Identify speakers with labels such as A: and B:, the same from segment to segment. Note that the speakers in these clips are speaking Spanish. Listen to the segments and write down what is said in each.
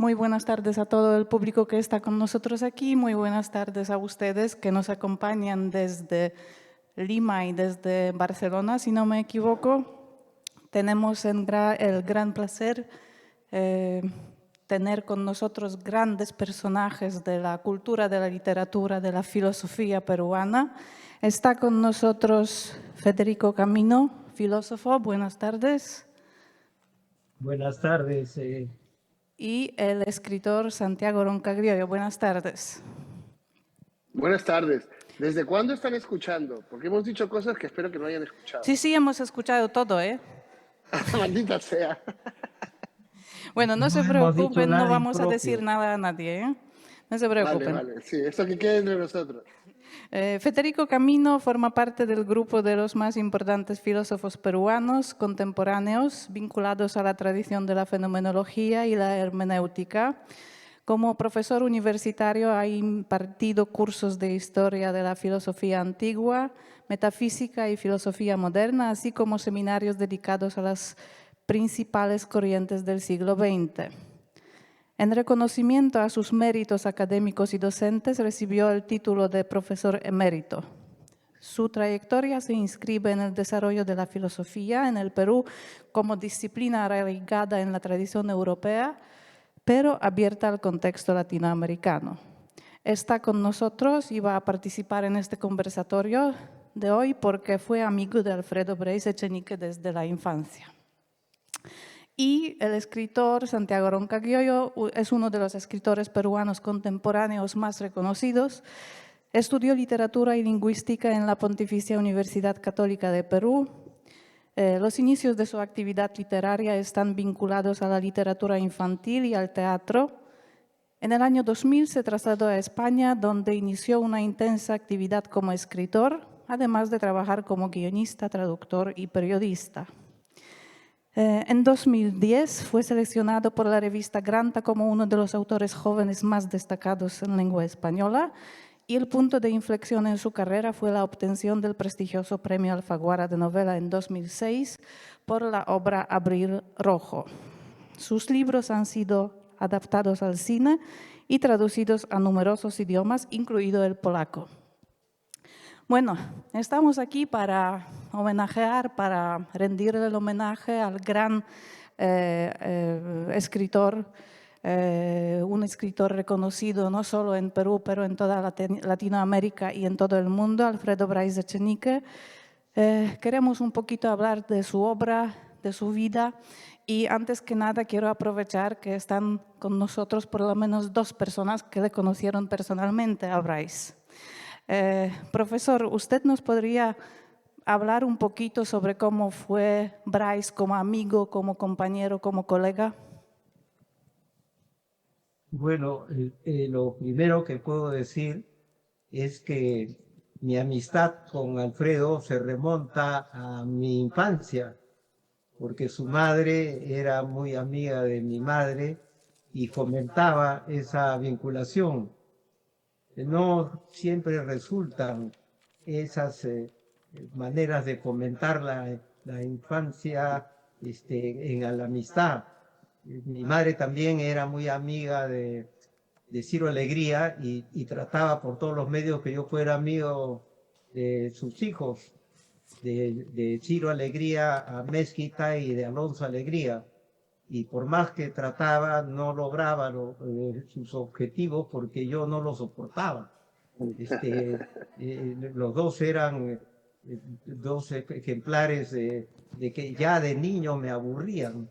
A: Muy buenas tardes a todo el público que está con nosotros aquí. Muy buenas tardes a ustedes que nos acompañan desde Lima y desde Barcelona, si no me equivoco. Tenemos el gran placer tener con nosotros grandes personajes de la cultura, de la literatura, de la filosofía peruana. Está con nosotros Federico Camino, filósofo. Buenas tardes.
B: Buenas tardes.
A: Y el escritor Santiago Roncagliollo. Buenas tardes.
C: Buenas tardes. ¿Desde cuándo están escuchando? Porque hemos dicho cosas que espero que no hayan escuchado.
A: Sí, hemos escuchado todo, ¿eh?
C: Maldita sea.
A: Bueno, no se
B: hemos dicho
A: preocupen, no
B: nada
A: vamos a
B: impropio.
A: decir nada a nadie, ¿eh? No se preocupen.
C: Vale. Sí, esto que quede entre nosotros.
A: Federico Camino forma parte del grupo de los más importantes filósofos peruanos contemporáneos vinculados a la tradición de la fenomenología y la hermenéutica. Como profesor universitario ha impartido cursos de historia de la filosofía antigua, metafísica y filosofía moderna, así como seminarios dedicados a las principales corrientes del siglo XX. En reconocimiento a sus méritos académicos y docentes, recibió el título de profesor emérito. Su trayectoria se inscribe en el desarrollo de la filosofía en el Perú como disciplina arraigada en la tradición europea, pero abierta al contexto latinoamericano. Está con nosotros y va a participar en este conversatorio de hoy porque fue amigo de Alfredo Breis Echenique desde la infancia. Y el escritor Santiago Roncagliollo es uno de los escritores peruanos contemporáneos más reconocidos. Estudió literatura y lingüística en la Pontificia Universidad Católica de Perú. Los inicios de su actividad literaria están vinculados a la literatura infantil y al teatro. En el año 2000 se trasladó a España, donde inició una intensa actividad como escritor, además de trabajar como guionista, traductor y periodista. En 2010 fue seleccionado por la revista Granta como uno de los autores jóvenes más destacados en lengua española y el punto de inflexión en su carrera fue la obtención del prestigioso Premio Alfaguara de Novela en 2006 por la obra Abril Rojo. Sus libros han sido adaptados al cine y traducidos a numerosos idiomas, incluido el polaco. Bueno, estamos aquí para homenajear, para rendirle el homenaje al gran escritor, un escritor reconocido no solo en Perú, pero en toda Latinoamérica y en todo el mundo, Alfredo Breis Echenique. Queremos un poquito hablar de su obra, de su vida, y antes que nada quiero aprovechar que están con nosotros por lo menos dos personas que le conocieron personalmente a Breis. Profesor, ¿usted nos podría hablar un poquito sobre cómo fue Breis como amigo, como compañero, como colega?
B: Bueno, lo primero que puedo decir es que mi amistad con Alfredo se remonta a mi infancia, porque su madre era muy amiga de mi madre y fomentaba esa vinculación. No siempre resultan esas maneras de fomentar la infancia en la amistad. Mi madre también era muy amiga de Ciro Alegría y trataba por todos los medios que yo fuera amigo de sus hijos, de Ciro Alegría a Mezquita y de Alonso Alegría. Y por más que trataba, no lograba sus objetivos porque yo no los soportaba. Los dos eran dos ejemplares de que ya de niño me aburrían.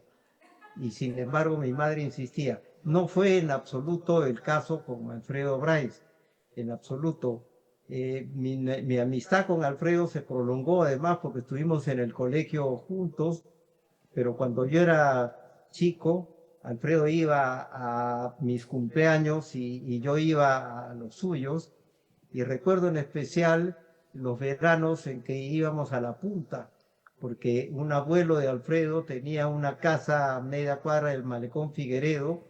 B: Y sin embargo mi madre insistía. No fue en absoluto el caso con Alfredo Breis, en absoluto. Mi amistad con Alfredo se prolongó además porque estuvimos en el colegio juntos, pero cuando yo era chico, Alfredo iba a mis cumpleaños y yo iba a los suyos, y recuerdo en especial los veranos en que íbamos a la punta, porque un abuelo de Alfredo tenía una casa a media cuadra del Malecón Figueredo,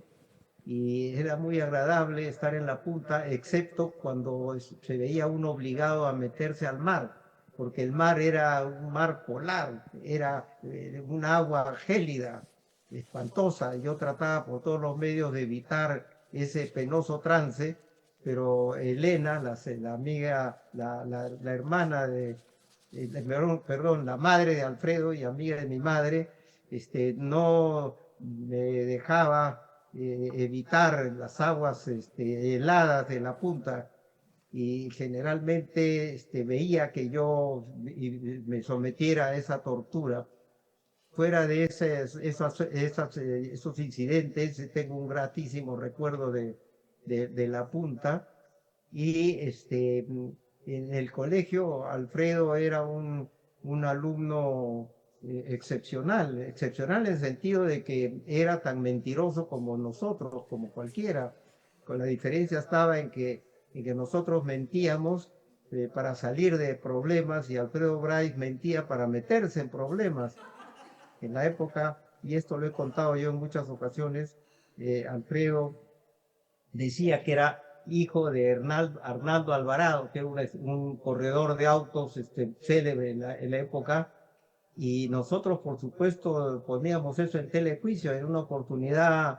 B: y era muy agradable estar en la punta, excepto cuando se veía uno obligado a meterse al mar, porque el mar era un mar polar, era un agua gélida, espantosa. Yo trataba por todos los medios de evitar ese penoso trance, pero Elena, la amiga, la hermana perdón, la madre de Alfredo y amiga de mi madre, no me dejaba evitar las aguas heladas de la punta, y generalmente veía que yo me sometiera a esa tortura. Fuera de esos incidentes, tengo un gratísimo recuerdo de la punta. Y en el colegio, Alfredo era un alumno excepcional en el sentido de que era tan mentiroso como nosotros, como cualquiera. Con la diferencia estaba en que nosotros mentíamos para salir de problemas, y Alfredo Bryce mentía para meterse en problemas. En la época, y esto lo he contado yo en muchas ocasiones, Alfredo decía que era hijo de Arnaldo Alvarado, que era un corredor de autos célebre en la época, y nosotros, por supuesto, poníamos eso en telejuicio. En una oportunidad,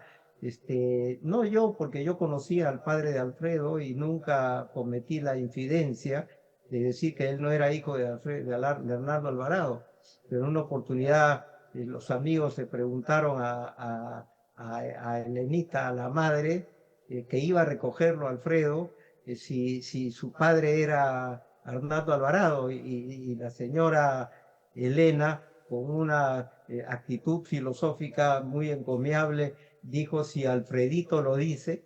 B: no yo, porque yo conocía al padre de Alfredo y nunca cometí la infidencia de decir que él no era hijo de Arnaldo Alvarado, pero en una oportunidad los amigos se preguntaron a Elenita, a la madre, que iba a recogerlo Alfredo, si su padre era Arnaldo Alvarado, y la señora Elena, con una actitud filosófica muy encomiable, dijo: si Alfredito lo dice.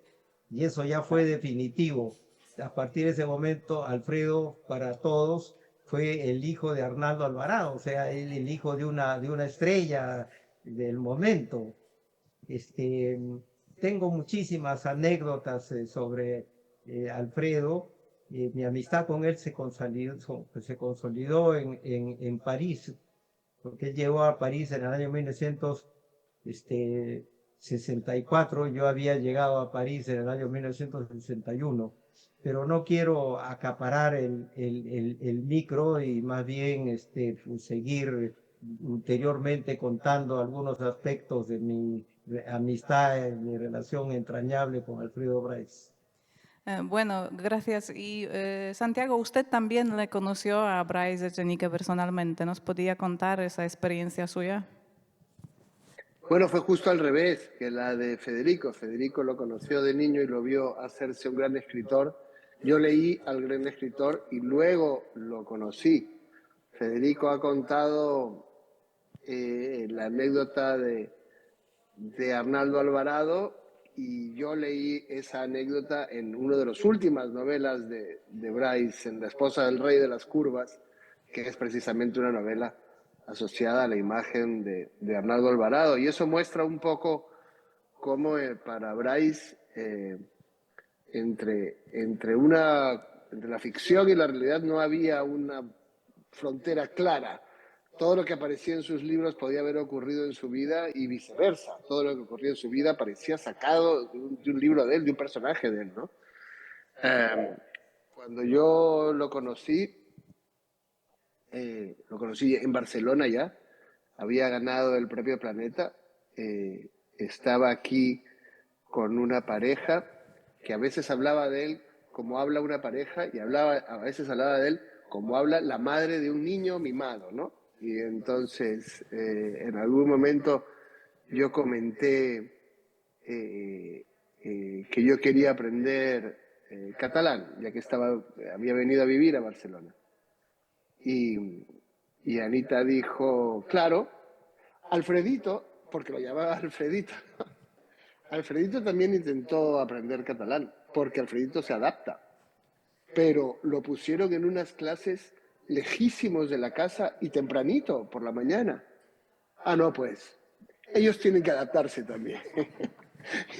B: Y eso ya fue definitivo. A partir de ese momento, Alfredo para todos fue el hijo de Arnaldo Alvarado, o sea, el hijo de una estrella del momento. Este, Tengo muchísimas anécdotas sobre Alfredo. Mi amistad con él se consolidó en París, porque él llegó a París en el año 1964. Yo había llegado a París en el año 1961, pero no quiero acaparar el micro, y más bien pues, seguir ulteriormente contando algunos aspectos de mi amistad, mi relación entrañable con Alfredo Bryce.
A: Bueno, gracias. Y Santiago, usted también le conoció a Bryce Echenique personalmente. ¿Nos podía contar esa experiencia suya?
C: Bueno, fue justo al revés que la de Federico. Federico lo conoció de niño y lo vio hacerse un gran escritor. Yo leí al gran escritor y luego lo conocí. Federico ha contado la anécdota de Arnaldo Alvarado, y yo leí esa anécdota en una de las últimas novelas de Bryce, en La esposa del rey de las curvas, que es precisamente una novela asociada a la imagen de Arnaldo Alvarado. Y eso muestra un poco cómo para Bryce, entre la ficción y la realidad no había una frontera clara. Todo lo que aparecía en sus libros podía haber ocurrido en su vida y viceversa. Todo lo que ocurría en su vida parecía sacado de un libro de él, de un personaje de él, ¿no? Cuando yo lo conocí en Barcelona ya, había ganado el Premio Planeta, estaba aquí con una pareja que a veces hablaba de él como habla una pareja, y a veces hablaba de él como habla la madre de un niño mimado, ¿no? Y entonces, en algún momento yo comenté que yo quería aprender catalán, ya que había venido a vivir a Barcelona. Y Anita dijo: claro, Alfredito, porque lo llamaba Alfredito, Alfredito también intentó aprender catalán, porque Alfredito se adapta, pero lo pusieron en unas clases lejísimos de la casa y tempranito, por la mañana. Ah, no, pues, ellos tienen que adaptarse también.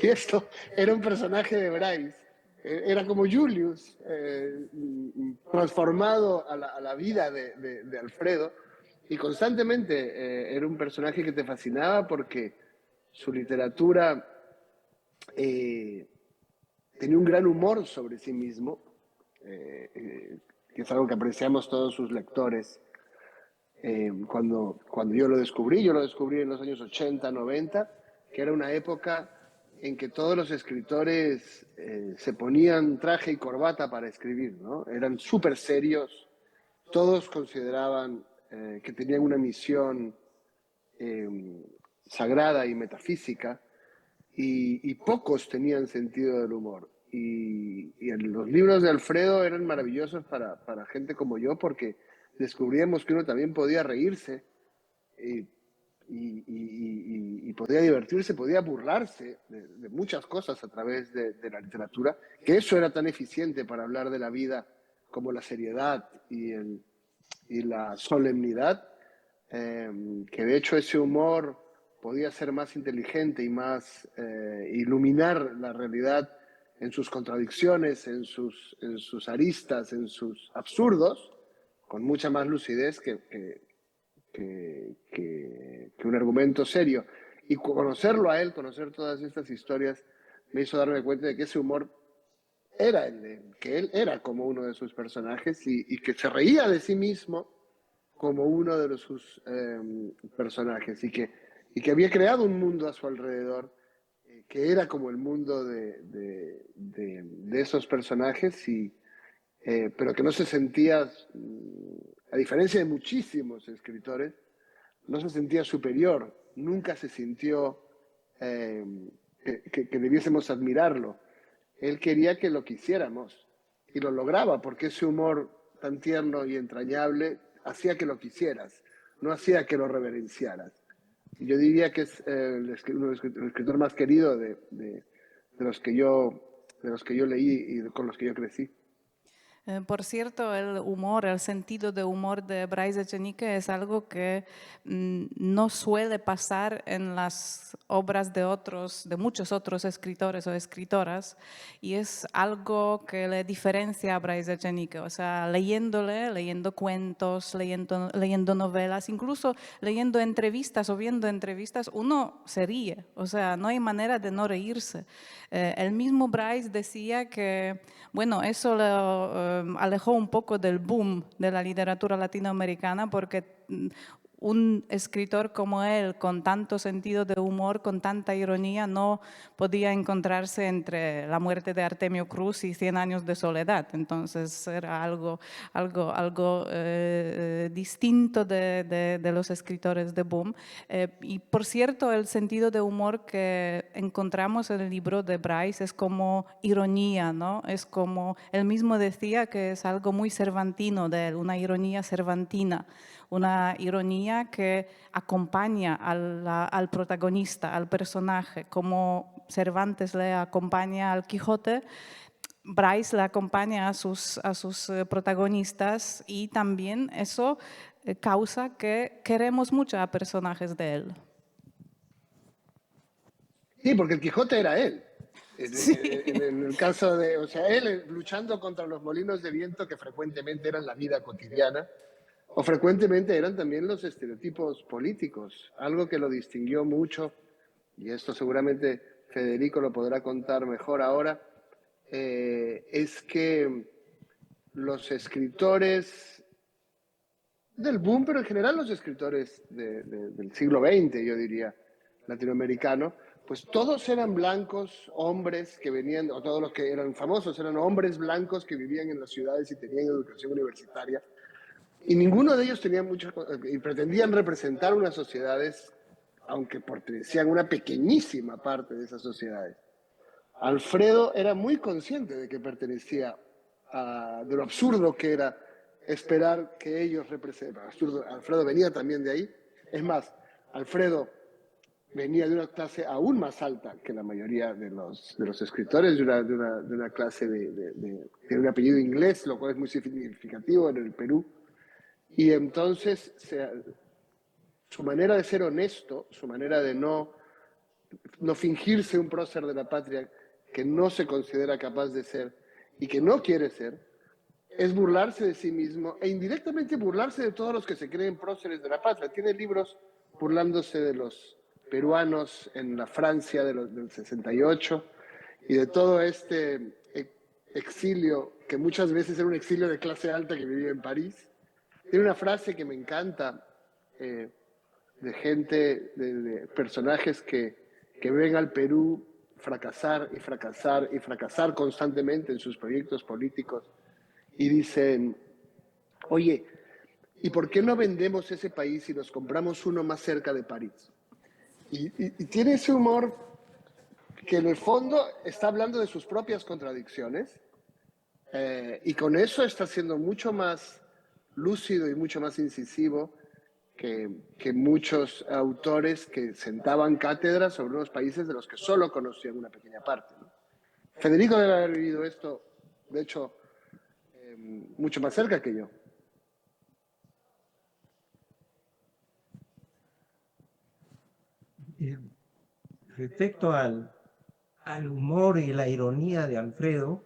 C: Y esto era un personaje de Bryce, era como Julius, transformado a la vida de Alfredo, y constantemente era un personaje que te fascinaba porque su literatura tenía un gran humor sobre sí mismo, que es algo que apreciamos todos sus lectores. cuando yo lo descubrí en los años 80, 90, que era una época en que todos los escritores se ponían traje y corbata para escribir, ¿no? Eran súper serios, todos consideraban que tenían una misión sagrada y metafísica, y pocos tenían sentido del humor. Y los libros de Alfredo eran maravillosos para gente como yo, porque descubríamos que uno también podía reírse y podía divertirse, podía burlarse de muchas cosas a través de la literatura, que eso era tan eficiente para hablar de la vida como la seriedad y la solemnidad, que de hecho ese humor podía ser más inteligente y más iluminar la realidad en sus contradicciones, en sus aristas, en sus absurdos, con mucha más lucidez que un argumento serio. Y conocerlo a él, conocer todas estas historias, me hizo darme cuenta de que ese humor era que él era como uno de sus personajes y que se reía de sí mismo como uno de sus personajes y que había creado un mundo a su alrededor que era como el mundo de esos personajes, pero que no se sentía, a diferencia de muchísimos escritores, no se sentía superior, nunca se sintió que debiésemos admirarlo. Él quería que lo quisiéramos y lo lograba porque ese humor tan tierno y entrañable hacía que lo quisieras, no hacía que lo reverenciaras. Yo diría que es el escritor más querido de los que yo leí y con los que yo crecí.
A: Por cierto, el humor, el sentido de humor de Bryce Echenique es algo que no suele pasar en las obras de muchos otros escritores o escritoras, y es algo que le diferencia a Bryce Echenique. O sea, leyendo cuentos, leyendo novelas, incluso leyendo entrevistas o viendo entrevistas, uno se ríe. O sea, no hay manera de no reírse. El mismo Bryce decía que, bueno, eso lo alejó un poco del boom de la literatura latinoamericana, porque un escritor como él, con tanto sentido de humor, con tanta ironía, no podía encontrarse entre La muerte de Artemio Cruz y 100 años de soledad. Entonces era algo distinto de los escritores de boom. Y por cierto, el sentido de humor que encontramos en el libro de Bryce es como ironía, ¿no? Es como, él mismo decía que es algo muy cervantino de él, una ironía cervantina, una ironía que acompaña al protagonista, al personaje, como Cervantes le acompaña al Quijote. Bryce le acompaña a sus protagonistas, y también eso causa que queremos mucho a personajes de él.
C: Sí, porque el Quijote era él.
A: Sí.
C: En el caso de, o sea, él luchando contra los molinos de viento que frecuentemente eran la vida cotidiana, o frecuentemente eran también los estereotipos políticos, algo que lo distinguió mucho, y esto seguramente Federico lo podrá contar mejor ahora, es que los escritores del boom, pero en general los escritores del siglo XX, yo diría, latinoamericano, pues todos eran blancos, hombres que venían, o todos los que eran famosos eran hombres blancos que vivían en las ciudades y tenían educación universitaria. Y ninguno de ellos tenía mucho, y pretendían representar unas sociedades, aunque pertenecían a una pequeñísima parte de esas sociedades. Alfredo era muy consciente de que pertenecía de lo absurdo que era esperar que ellos representen. Alfredo venía también de ahí. Es más, Alfredo venía de una clase aún más alta que la mayoría de los escritores, de una clase de un apellido inglés, lo cual es muy significativo en el Perú. Y entonces su manera de ser honesto, su manera de no fingirse un prócer de la patria que no se considera capaz de ser y que no quiere ser, es burlarse de sí mismo e indirectamente burlarse de todos los que se creen próceres de la patria. Tiene libros burlándose de los peruanos en la Francia del 68 y de todo este exilio, que muchas veces era un exilio de clase alta que vivía en París. Tiene una frase que me encanta, de gente, de personajes que ven al Perú fracasar y fracasar y fracasar constantemente en sus proyectos políticos y dicen, oye, ¿y por qué no vendemos ese país y nos compramos uno más cerca de París? Y tiene ese humor que en el fondo está hablando de sus propias contradicciones y con eso está siendo mucho más lúcido y mucho más incisivo que muchos autores que sentaban cátedras sobre unos países de los que solo conocían una pequeña parte, ¿no? Federico debe haber vivido esto, de hecho, mucho más cerca que yo.
B: Respecto al humor y la ironía de Alfredo,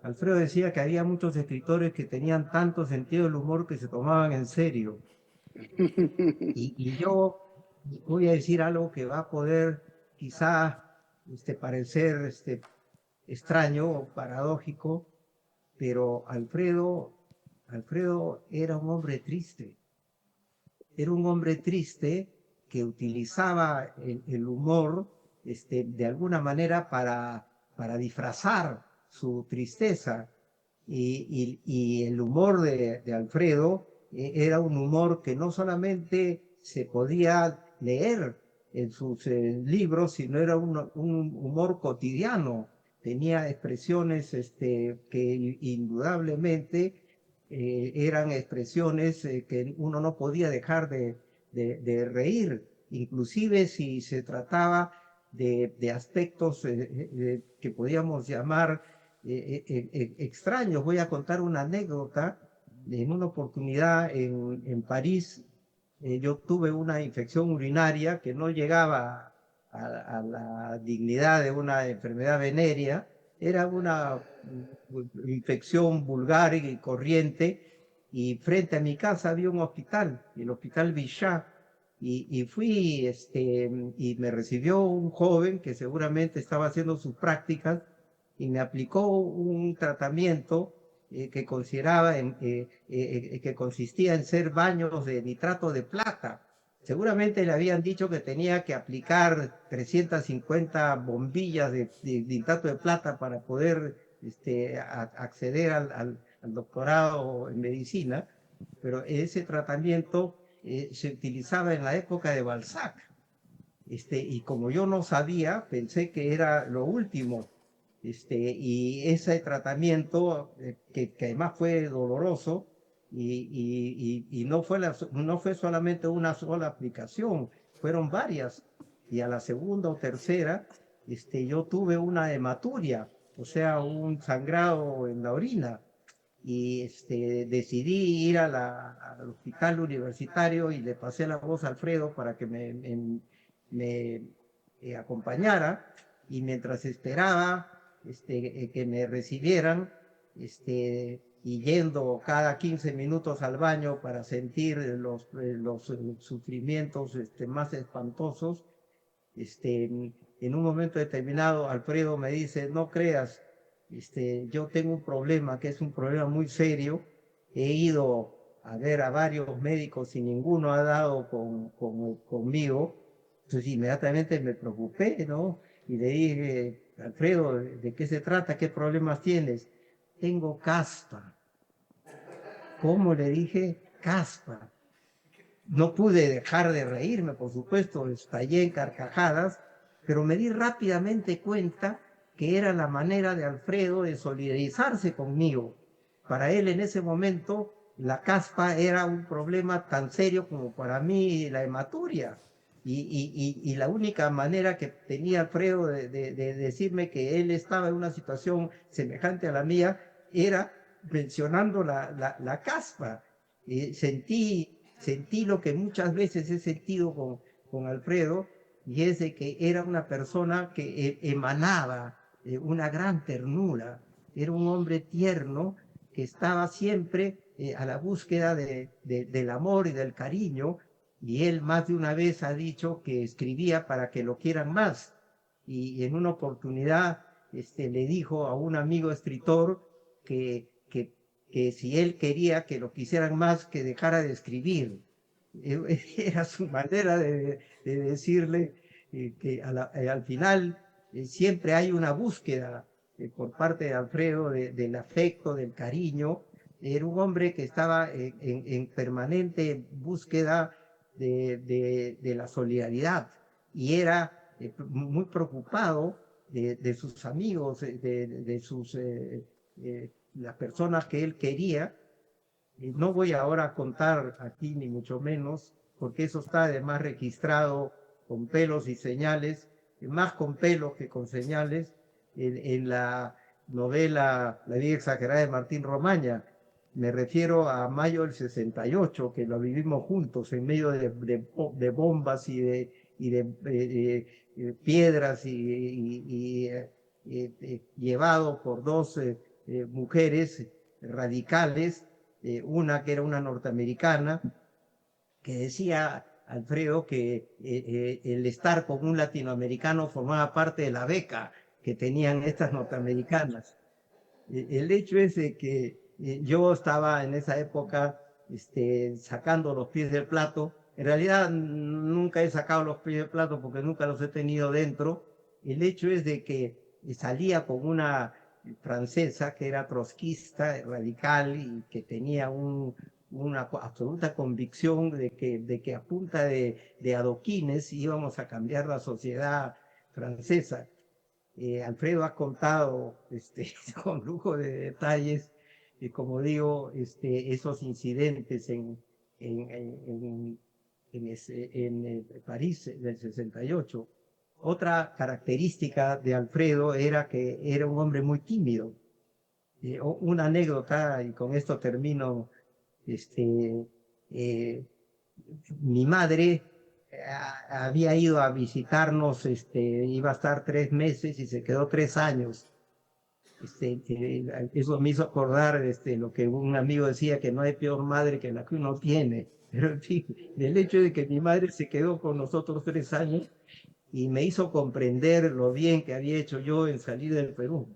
B: Alfredo decía que había muchos escritores que tenían tanto sentido del humor que se tomaban en serio. Y yo voy a decir algo que va a poder quizá parecer extraño o paradójico, pero Alfredo era un hombre triste. Era un hombre triste que utilizaba el humor de alguna manera para disfrazar su tristeza. Y el humor de Alfredo era un humor que no solamente se podía leer en sus libros, sino era un humor cotidiano. Tenía expresiones que indudablemente eran expresiones que uno no podía dejar de reír, inclusive si se trataba de aspectos que podíamos llamar extraños. Voy a contar una anécdota. En una oportunidad en París, yo tuve una infección urinaria que no llegaba a la dignidad de una enfermedad venérea. Era una infección vulgar y corriente, y frente a mi casa había un hospital, el Hospital Bichat, y fui, y me recibió un joven que seguramente estaba haciendo sus prácticas y me aplicó un tratamiento que que consistía en ser baños de nitrato de plata. Seguramente le habían dicho que tenía que aplicar 350 bombillas de nitrato de plata para poder acceder al doctorado en medicina, pero ese tratamiento se utilizaba en la época de Balzac. Y como yo no sabía, pensé que era lo último. Y ese tratamiento, que además fue doloroso, y no fue solamente una sola aplicación, fueron varias. Y a la segunda o tercera, yo tuve una hematuria, o sea, un sangrado en la orina. Y decidí ir al hospital universitario y le pasé la voz a Alfredo para que me acompañara, y mientras esperaba que me recibieran, y yendo cada 15 minutos al baño para sentir los sufrimientos más espantosos, en un momento determinado Alfredo me dice: no creas, yo tengo un problema que es un problema muy serio. He ido a ver a varios médicos y ninguno ha dado conmigo. Entonces inmediatamente me preocupé, ¿no? Y le dije: Alfredo, ¿de qué se trata? ¿Qué problemas tienes? Tengo caspa. ¿Cómo? Le dije: caspa. No pude dejar de reírme, por supuesto, estallé en carcajadas, pero me di rápidamente cuenta que era la manera de Alfredo de solidarizarse conmigo. Para él en ese momento la caspa era un problema tan serio como para mí la hematuria. Y la única manera que tenía Alfredo de decirme que él estaba en una situación semejante a la mía era mencionando la caspa. Sentí lo que muchas veces he sentido con Alfredo, y es de que era una persona que emanaba una gran ternura. Era un hombre tierno que estaba siempre a la búsqueda del amor y del cariño, y él más de una vez ha dicho que escribía para que lo quieran más. Y en una oportunidad le dijo a un amigo escritor que si él quería que lo quisieran más, que dejara de escribir. Era su manera de decirle que al final siempre hay una búsqueda por parte de Alfredo del afecto, del cariño. Era un hombre que estaba en permanente búsqueda de la solidaridad y era muy preocupado de sus amigos, las personas que él quería. No voy ahora a contar aquí, ni mucho menos, porque eso está además registrado con pelos y señales, más con pelos que con señales, en la novela La vida exagerada de Martín Romaña. Me refiero a mayo del 68, que lo vivimos juntos en medio de bombas y de piedras llevado por dos mujeres radicales, una que era una norteamericana, que decía Alfredo que el estar con un latinoamericano formaba parte de la beca que tenían estas norteamericanas. El hecho es de que yo estaba en esa época sacando los pies del plato. En realidad nunca he sacado los pies del plato porque nunca los he tenido dentro. El hecho es de que salía con una francesa que era trotskista, radical y que tenía una absoluta convicción de que a punta de adoquines íbamos a cambiar la sociedad francesa. Alfredo ha contado con lujo de detalles, como digo, esos incidentes en París del 68. Otra característica de Alfredo era que era un hombre muy tímido. Una anécdota, y con esto termino, eh, mi madre había ido a visitarnos, iba a estar 3 meses y se quedó 3 años. Eso me hizo acordar lo que un amigo decía, que no hay peor madre que la que uno tiene. Pero en fin, el hecho de que mi madre se quedó con nosotros 3 años y me hizo comprender lo bien que había hecho yo en salir del Perú.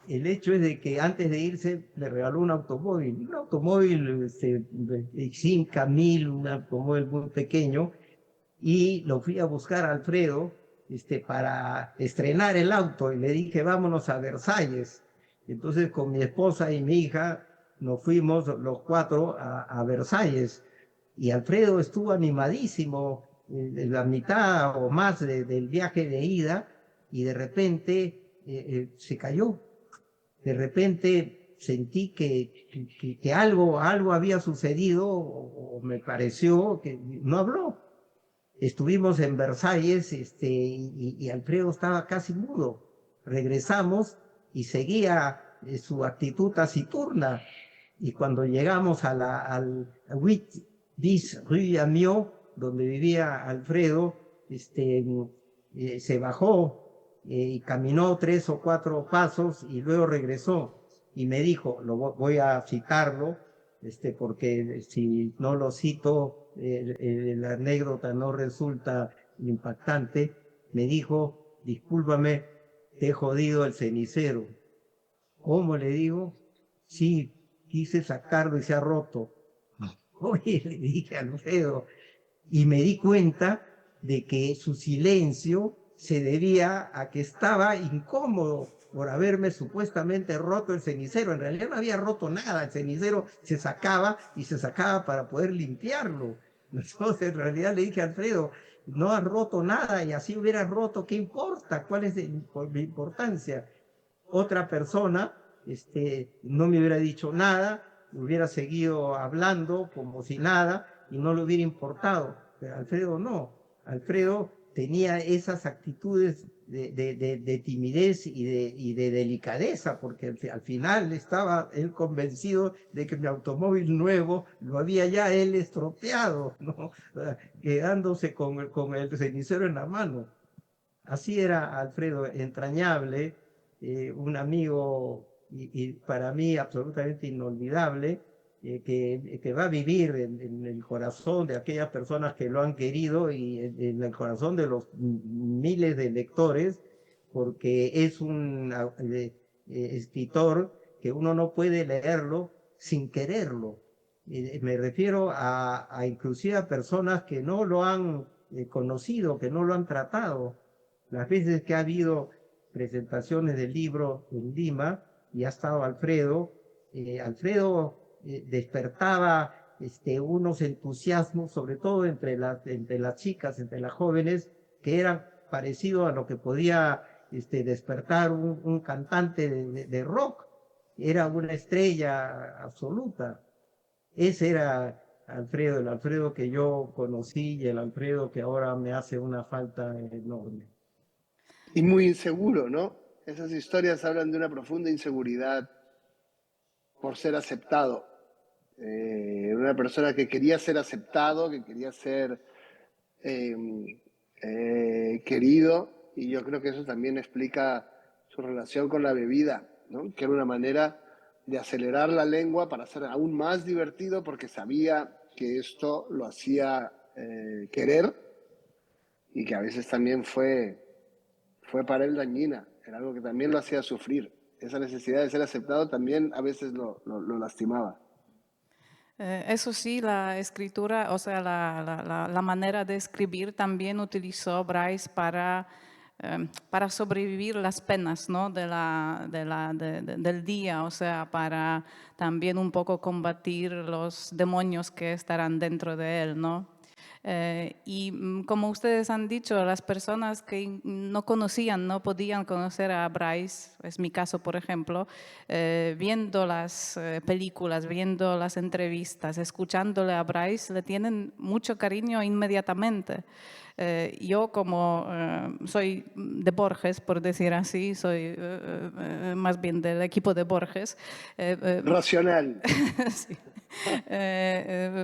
B: El hecho es de que antes de irse me regaló un automóvil Simca 1000, un automóvil muy pequeño, y lo fui a buscar a Alfredo para estrenar el auto y le dije, vámonos a Versalles. Entonces con mi esposa y mi hija nos fuimos los cuatro a Versalles y Alfredo estuvo animadísimo la mitad o más del viaje de ida y de repente se cayó. De repente sentí que algo había sucedido o me pareció que no habló. Estuvimos en Versalles y Alfredo estaba casi mudo. Regresamos y seguía su actitud taciturna. Y cuando llegamos al 8 Rue Amiot, donde vivía Alfredo, se bajó y caminó 3 o 4 pasos y luego regresó y me dijo, voy a citarlo, porque si no lo cito, la anécdota no resulta impactante. Me dijo, discúlpame, te he jodido el cenicero. ¿Cómo? Le digo, sí, quise sacarlo y se ha roto. Oye, le dije a Alfredo, y me di cuenta de que su silencio se debía a que estaba incómodo por haberme supuestamente roto el cenicero. En realidad no había roto nada, el cenicero se sacaba y se sacaba para poder limpiarlo. Entonces en realidad le dije a Alfredo, no has roto nada y así hubieras roto, ¿qué importa? ¿Cuál es la importancia? Otra persona no me hubiera dicho nada, hubiera seguido hablando como si nada y no le hubiera importado. Pero Alfredo no. Alfredo tenía esas actitudes de timidez y de delicadeza, porque al final estaba él convencido de que mi automóvil nuevo lo había ya él estropeado, ¿no? Quedándose con el cenicero en la mano. Así era Alfredo, entrañable, un amigo y para mí absolutamente inolvidable, que va a vivir en el corazón de aquellas personas que lo han querido y en el corazón de los miles de lectores, porque es un escritor que uno no puede leerlo sin quererlo. Me refiero a inclusive a personas que no lo han conocido, que no lo han tratado. Las veces que ha habido presentaciones del libro en Lima y ha estado Alfredo, Alfredo despertaba unos entusiasmos, sobre todo entre las chicas, entre las jóvenes, que eran parecidos a lo que podía despertar un cantante de rock. Era una estrella absoluta. Ese era Alfredo, el Alfredo que yo conocí y el Alfredo que ahora me hace una falta enorme.
C: Y muy inseguro, ¿no? Esas historias hablan de una profunda inseguridad por ser aceptado. Una persona que quería ser aceptado, que quería ser eh, querido, y yo creo que eso también explica su relación con la bebida, ¿no? Que era una manera de acelerar la lengua para ser aún más divertido porque sabía que esto lo hacía querer y que a veces también fue para él dañina, era algo que también lo hacía sufrir. Esa necesidad de ser aceptado también a veces lo lastimaba.
A: Eso sí, la escritura, o sea, la manera de escribir también utilizó Bryce para sobrevivir las penas, ¿no? Del día, o sea, para también un poco combatir los demonios que estarán dentro de él, ¿no? Como ustedes han dicho, las personas que no conocían, no podían conocer a Bryce, es mi caso por ejemplo, viendo las películas, viendo las entrevistas, escuchándole a Bryce, le tienen mucho cariño inmediatamente. Yo como soy de Borges, por decir así, soy más bien del equipo de Borges.
C: Racional.
A: Sí.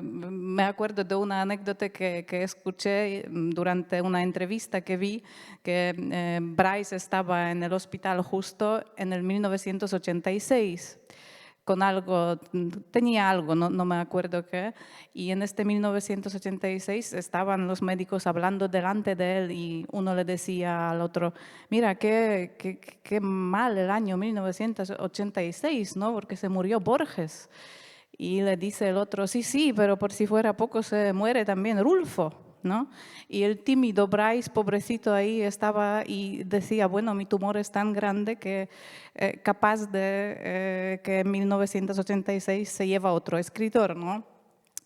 A: Me acuerdo de una anécdota que escuché durante una entrevista que vi, que Bryce estaba en el hospital justo en el 1986 con algo, tenía algo, no me acuerdo qué, y en este 1986 estaban los médicos hablando delante de él y uno le decía al otro, mira, qué mal el año 1986, ¿no? Porque se murió Borges. Y le dice el otro, sí, sí, pero por si fuera poco se muere también Rulfo, ¿no? Y el tímido Bryce, pobrecito ahí, estaba y decía, bueno, mi tumor es tan grande que capaz de que en 1986 se lleva otro escritor, ¿no?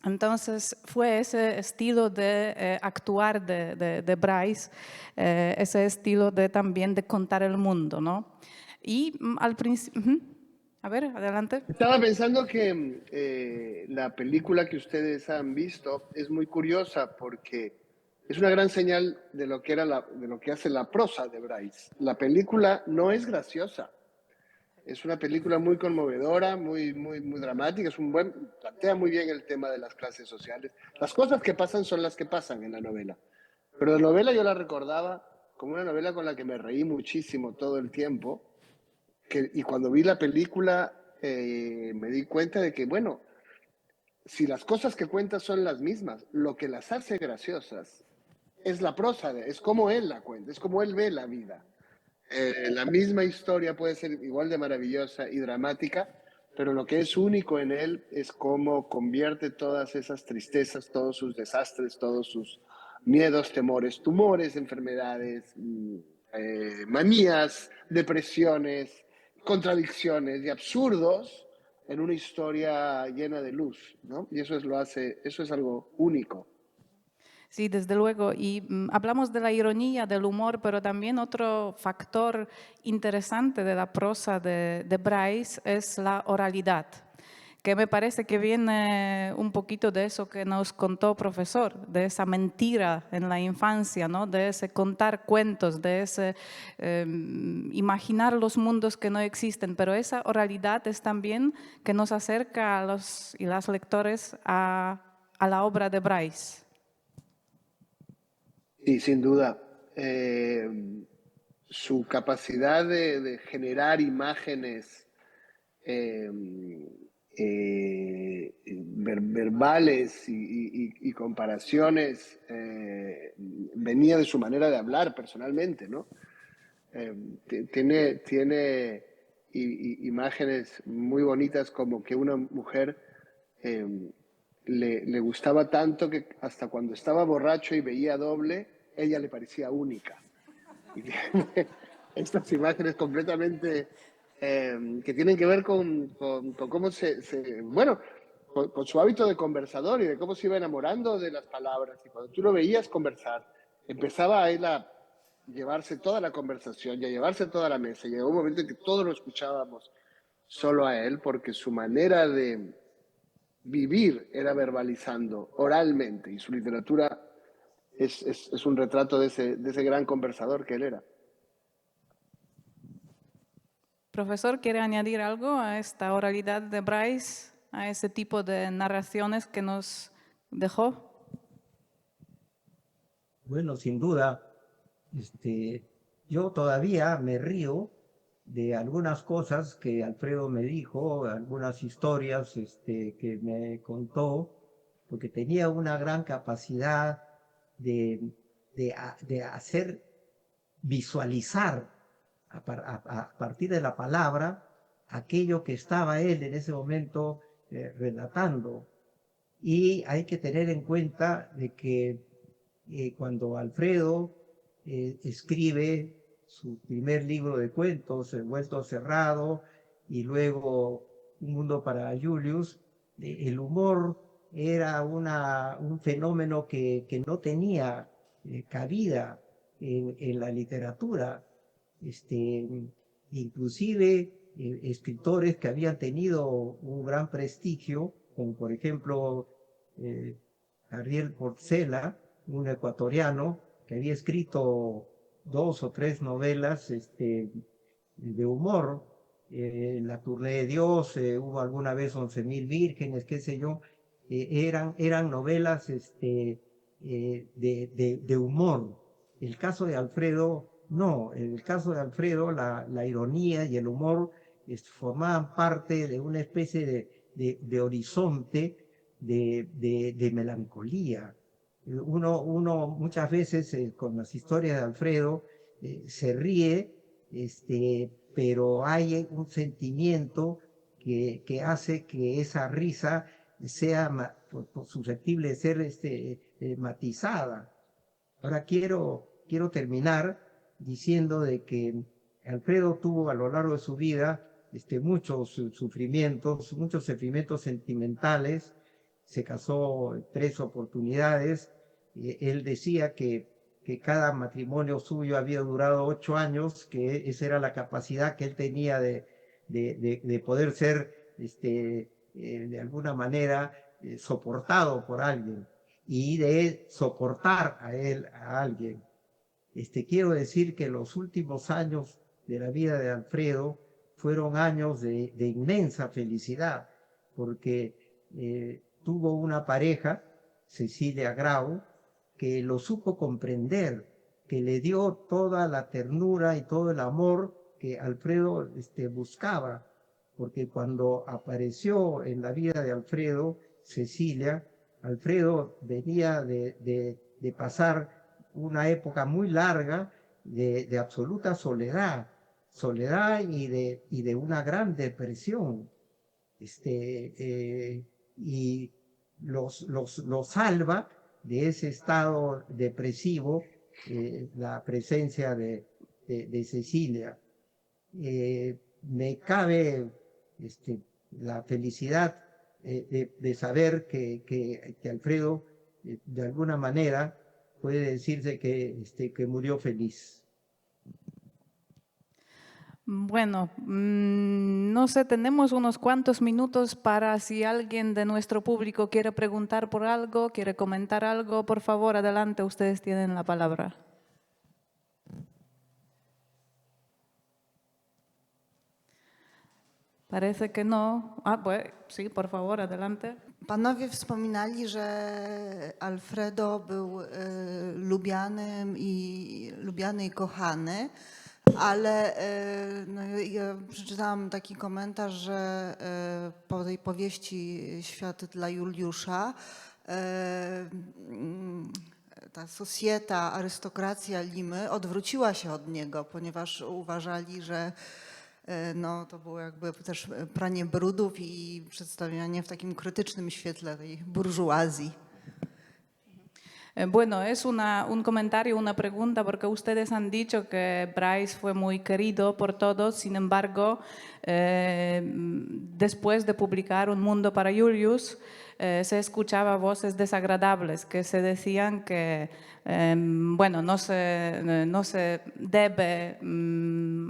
A: Entonces fue ese estilo de actuar de Bryce, ese estilo de también de contar el mundo, ¿no? Y al principio... A ver, adelante.
C: Estaba pensando que la película que ustedes han visto es muy curiosa porque es una gran señal de lo que era de lo que hace la prosa de Bryce. La película no es graciosa. Es una película muy conmovedora, muy dramática. Plantea muy bien el tema de las clases sociales. Las cosas que pasan son las que pasan en la novela. Pero la novela yo la recordaba como una novela con la que me reí muchísimo todo el tiempo. Y cuando vi la película me di cuenta de que, bueno, si las cosas que cuenta son las mismas, lo que las hace graciosas es la prosa, es como él la cuenta, es como él ve la vida. La misma historia puede ser igual de maravillosa y dramática, pero lo que es único en él es cómo convierte todas esas tristezas, todos sus desastres, todos sus miedos, temores, tumores, enfermedades, manías, depresiones, contradicciones y absurdos en una historia llena de luz, ¿no? Y eso eso es algo único.
A: Sí, desde luego. Y hablamos de la ironía, del humor, pero también otro factor interesante de la prosa de Bryce es la oralidad, que me parece que viene un poquito de eso que nos contó profesor, de esa mentira en la infancia, ¿no? De ese contar cuentos, de ese imaginar los mundos que no existen, pero esa oralidad es también que nos acerca a los y las lectores a la obra de Bryce.
C: Sí, sin duda. Su capacidad de generar imágenes eh, verbales y comparaciones venía de su manera de hablar personalmente, ¿no? Tiene imágenes muy bonitas como que una mujer le gustaba tanto que hasta cuando estaba borracho y veía doble, ella le parecía única. Y estas imágenes completamente que tienen que ver con cómo bueno, con su hábito de conversador y de cómo se iba enamorando de las palabras. Y cuando tú lo veías conversar, empezaba a él a llevarse toda la conversación y a llevarse toda la mesa. Y llegó un momento en que todos lo escuchábamos solo a él, porque su manera de vivir era verbalizando oralmente, y su literatura es un retrato de ese gran conversador que él era.
A: Profesor, ¿quiere añadir algo a esta oralidad de Bryce, a ese tipo de narraciones que nos dejó?
B: Bueno, sin duda, yo todavía me río de algunas cosas que Alfredo me dijo, algunas historias que me contó, porque tenía una gran capacidad de hacer visualizar a partir de la palabra aquello que estaba él en ese momento relatando. Y hay que tener en cuenta de que cuando Alfredo escribe su primer libro de cuentos, El vuelto cerrado, y luego Un mundo para Julius, el humor era un fenómeno que no tenía cabida en la literatura. Inclusive escritores que habían tenido un gran prestigio, como por ejemplo Gabriel Porcela, un ecuatoriano que había escrito 2 o 3 novelas de humor, La Tournée de Dios, hubo alguna vez 11.000 vírgenes, qué sé yo, eran novelas de humor. El caso de Alfredo, no, en el caso de Alfredo la ironía y el humor formaban parte de una especie de horizonte de melancolía. Uno muchas veces con las historias de Alfredo se ríe, pero hay un sentimiento que hace que esa risa sea susceptible de ser matizada. Ahora quiero terminar diciendo de que Alfredo tuvo a lo largo de su vida muchos sufrimientos sentimentales. Se casó en 3 oportunidades. Él decía que cada matrimonio suyo había durado 8 años, que esa era la capacidad que él tenía de poder ser, de alguna manera, soportado por alguien y de soportar a alguien. Quiero decir que los últimos años de la vida de Alfredo fueron años de inmensa felicidad, porque tuvo una pareja, Cecilia Grau, que lo supo comprender, que le dio toda la ternura y todo el amor que Alfredo buscaba, porque cuando apareció en la vida de Alfredo, Cecilia, Alfredo venía de pasar una época muy larga de absoluta soledad y de una gran depresión. Y lo salva de ese estado depresivo la presencia de Cecilia. Me cabe la felicidad de saber que Alfredo, de alguna manera, puede decirse que murió feliz.
A: Bueno, no sé, tenemos unos cuantos minutos para si alguien de nuestro público quiere preguntar por algo, quiere comentar algo. Por favor, adelante, ustedes tienen la palabra. Parece que no. Pues sí, por favor, adelante.
D: Panowie wspominali, że Alfredo był lubiany i kochany, ale no, ja przeczytałam taki komentarz, że po tej powieści Świat dla Juliusza ta sosieta, arystokracja Limy odwróciła się od niego, ponieważ uważali, że no to było jakby też pranie brudów i przedstawianie w takim krytycznym świetle tej burżuazji.
A: Bueno, es un comentario, una pregunta, porque ustedes han dicho que Bryce fue muy querido por todos, sin embargo, después de publicar Un mundo para Julius, se escuchaba voces desagradables que se decían que, bueno, no se debe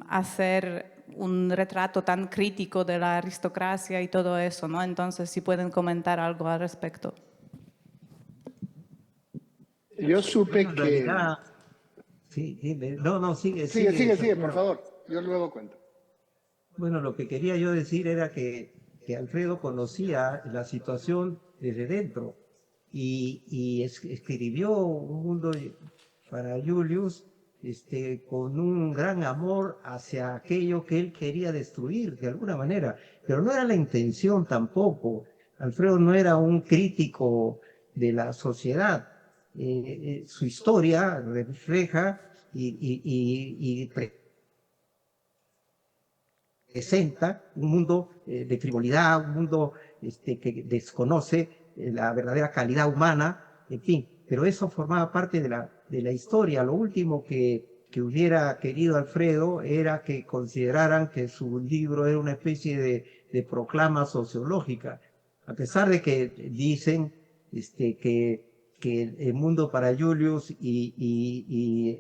A: hacer un retrato tan crítico de la aristocracia y todo eso, ¿no? Entonces, si pueden comentar algo al respecto.
C: Yo supe
B: En
C: que...
B: realidad, sí, sigue.
C: Sigue, por favor. Yo luego cuento.
B: Bueno, lo que quería yo decir era que Alfredo conocía la situación desde dentro y escribió Un mundo para Julius con un gran amor hacia aquello que él quería destruir de alguna manera, pero no era la intención tampoco. Alfredo no era un crítico de la sociedad. Su historia refleja y presenta un mundo de frivolidad, un mundo que desconoce la verdadera calidad humana, en fin, pero eso formaba parte de la historia. Lo último que hubiera querido Alfredo era que consideraran que su libro era una especie de proclama sociológica, a pesar de que dicen que El mundo para Julius y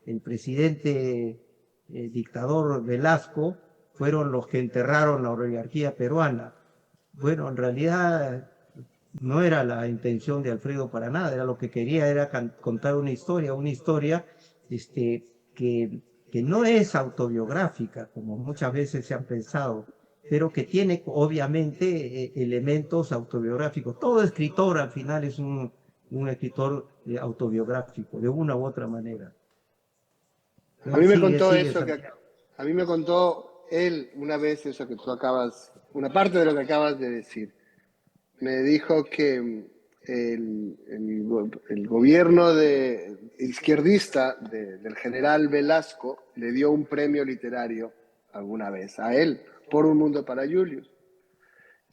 B: el presidente dictador Velasco fueron los que enterraron la oligarquía peruana. Bueno, en realidad no era la intención de Alfredo para nada, era lo que quería era contar una historia que no es autobiográfica, como muchas veces se han pensado, pero que tiene obviamente elementos autobiográficos. Todo escritor al final es un escritor autobiográfico, de una u otra manera.
C: A mí me contó
B: Sigue,
C: eso, a mí me contó él una vez eso que tú acabas, una parte de lo que acabas de decir. Me dijo que el gobierno izquierdista del general Velasco le dio un premio literario alguna vez a él por Un mundo para Julius.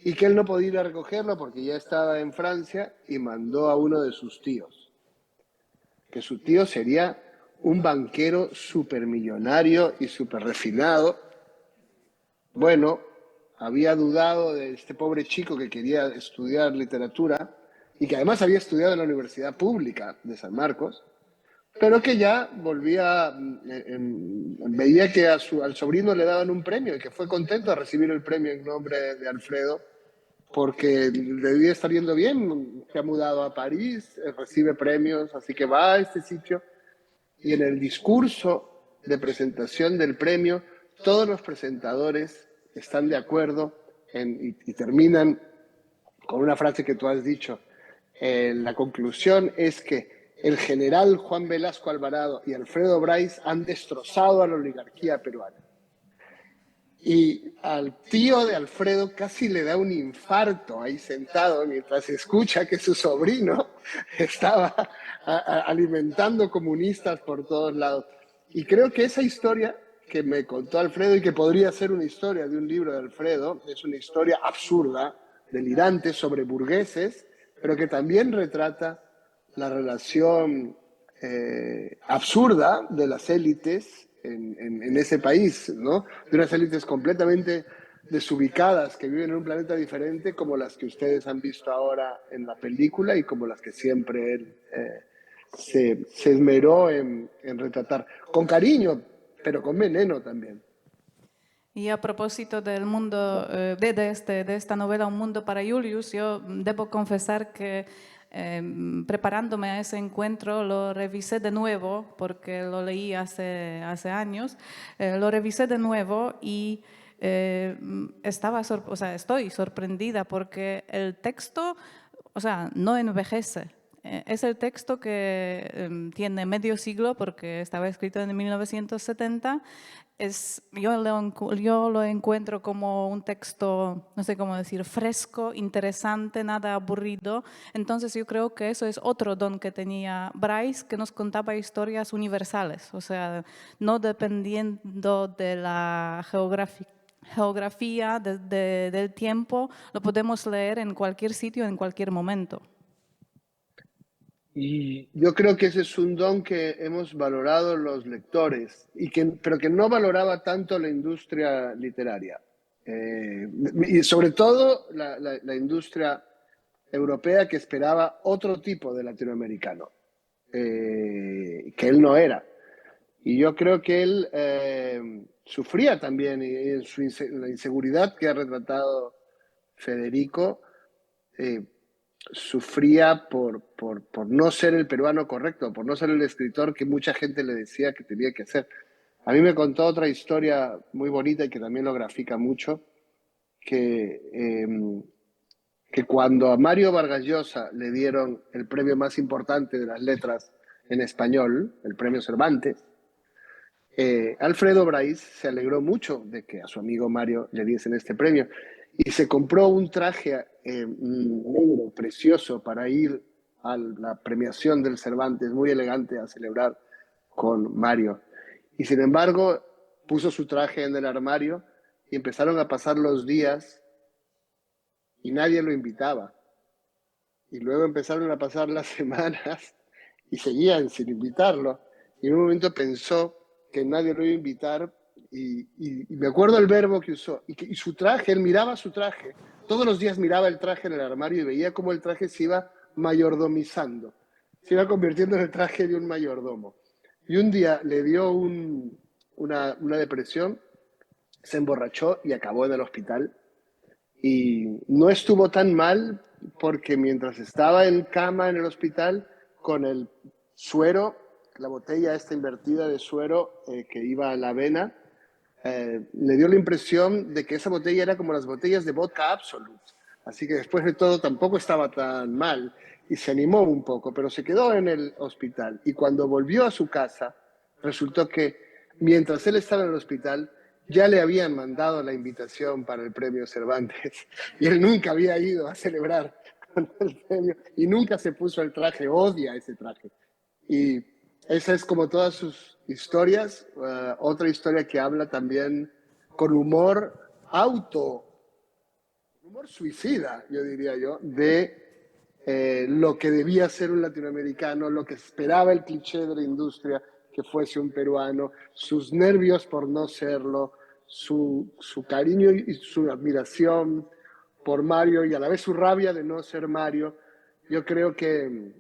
C: Y que él no podía ir a recogerlo porque ya estaba en Francia y mandó a uno de sus tíos. Que su tío sería un banquero supermillonario y súper refinado. Bueno, había dudado de este pobre chico que quería estudiar literatura y que además había estudiado en la Universidad Pública de San Marcos, pero que ya veía que al sobrino le daban un premio y que fue contento de recibir el premio en nombre de Alfredo porque le debía estar yendo bien, se ha mudado a París, recibe premios, así que va a este sitio. Y en el discurso de presentación del premio, todos los presentadores están de acuerdo y terminan con una frase que tú has dicho. La conclusión es que el general Juan Velasco Alvarado y Alfredo Bryce han destrozado a la oligarquía peruana. Y al tío de Alfredo casi le da un infarto ahí sentado mientras escucha que su sobrino estaba alimentando comunistas por todos lados. Y creo que esa historia que me contó Alfredo y que podría ser una historia de un libro de Alfredo, es una historia absurda, delirante, sobre burgueses, pero que también retrata la relación absurda de las élites en ese país, ¿no? De unas élites completamente desubicadas que viven en un planeta diferente como las que ustedes han visto ahora en la película y como las que siempre él se esmeró en retratar. Con cariño, pero con veneno también.
A: Y a propósito del mundo, de esta novela Un mundo para Julius, yo debo confesar que preparándome a ese encuentro lo revisé de nuevo, porque lo leí hace años, lo revisé de nuevo y estoy sorprendida porque el texto, no envejece. es el texto que tiene medio siglo porque estaba escrito en 1970. Yo lo encuentro como un texto, no sé cómo decir, fresco, interesante, nada aburrido. Entonces yo creo que eso es otro don que tenía Bryce, que nos contaba historias universales, o sea, no dependiendo de la geografía del tiempo, lo podemos leer en cualquier sitio, en cualquier momento.
C: Y yo creo que ese es un don que hemos valorado los lectores, pero que no valoraba tanto la industria literaria. Y sobre todo la industria europea, que esperaba otro tipo de latinoamericano, que él no era. Y yo creo que él sufría también en la inseguridad que ha retratado Federico. Sufría por no ser el peruano correcto, por no ser el escritor que mucha gente le decía que tenía que ser. A mí me contó otra historia muy bonita y que también lo grafica mucho, que cuando a Mario Vargas Llosa le dieron el premio más importante de las letras en español, el premio Cervantes, Alfredo Bryce se alegró mucho de que a su amigo Mario le diesen este premio y se compró un traje negro precioso para ir a la premiación del Cervantes, muy elegante, a celebrar con Mario. Y sin embargo, puso su traje en el armario y empezaron a pasar los días y nadie lo invitaba. Y luego empezaron a pasar las semanas y seguían sin invitarlo. Y en un momento pensó que nadie lo iba a invitar y me acuerdo el verbo que usó. Y su traje, él miraba su traje. Todos los días miraba el traje en el armario y veía cómo el traje se iba mayordomizando. Se iba convirtiendo en el traje de un mayordomo. Y un día le dio una depresión, se emborrachó y acabó en el hospital. Y no estuvo tan mal porque mientras estaba en cama en el hospital con el suero, la botella esta invertida de suero que iba a la vena, le dio la impresión de que esa botella era como las botellas de vodka Absolut. Así que después de todo tampoco estaba tan mal y se animó un poco, pero se quedó en el hospital. Y cuando volvió a su casa, resultó que mientras él estaba en el hospital, ya le habían mandado la invitación para el premio Cervantes y él nunca había ido a celebrar con el premio y nunca se puso el traje, odia ese traje. Y esa es como todas sus historias. Otra historia que habla también con humor humor suicida, yo diría yo, de lo que debía ser un latinoamericano, lo que esperaba el cliché de la industria, que fuese un peruano, sus nervios por no serlo, su cariño y su admiración por Mario y a la vez su rabia de no ser Mario. Yo creo que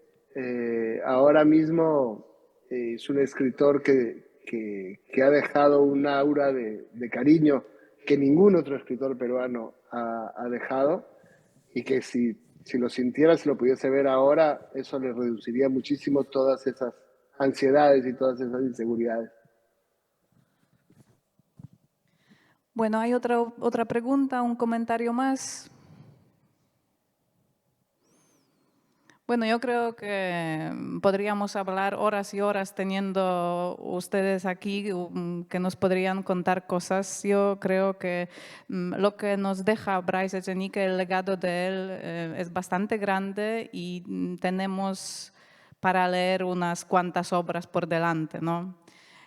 C: ahora mismo es un escritor que ha dejado un aura de cariño que ningún otro escritor peruano ha dejado y que si lo sintiera, si lo pudiese ver ahora, eso le reduciría muchísimo todas esas ansiedades y todas esas inseguridades.
A: Bueno, hay otra pregunta, un comentario más. Bueno, yo creo que podríamos hablar horas y horas teniendo ustedes aquí que nos podrían contar cosas. Yo creo que lo que nos deja Bryce Echenique, el legado de él, es bastante grande y tenemos para leer unas cuantas obras por delante, ¿no?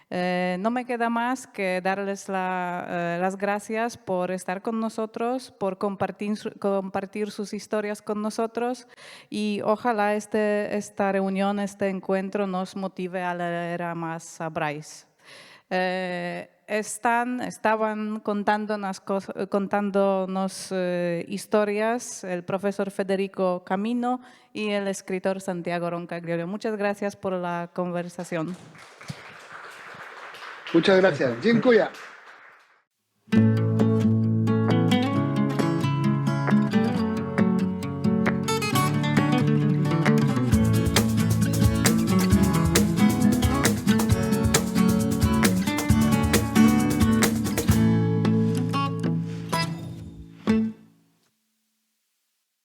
A: No me queda más que darles las gracias por estar con nosotros, por compartir sus historias con nosotros y ojalá esta reunión, este encuentro nos motive a leer más a Bryce. Estaban contándonos historias el profesor Federico Camino y el escritor Santiago Roncagliolo. Muchas gracias por la conversación.
C: Muchas gracias. Dziękuję.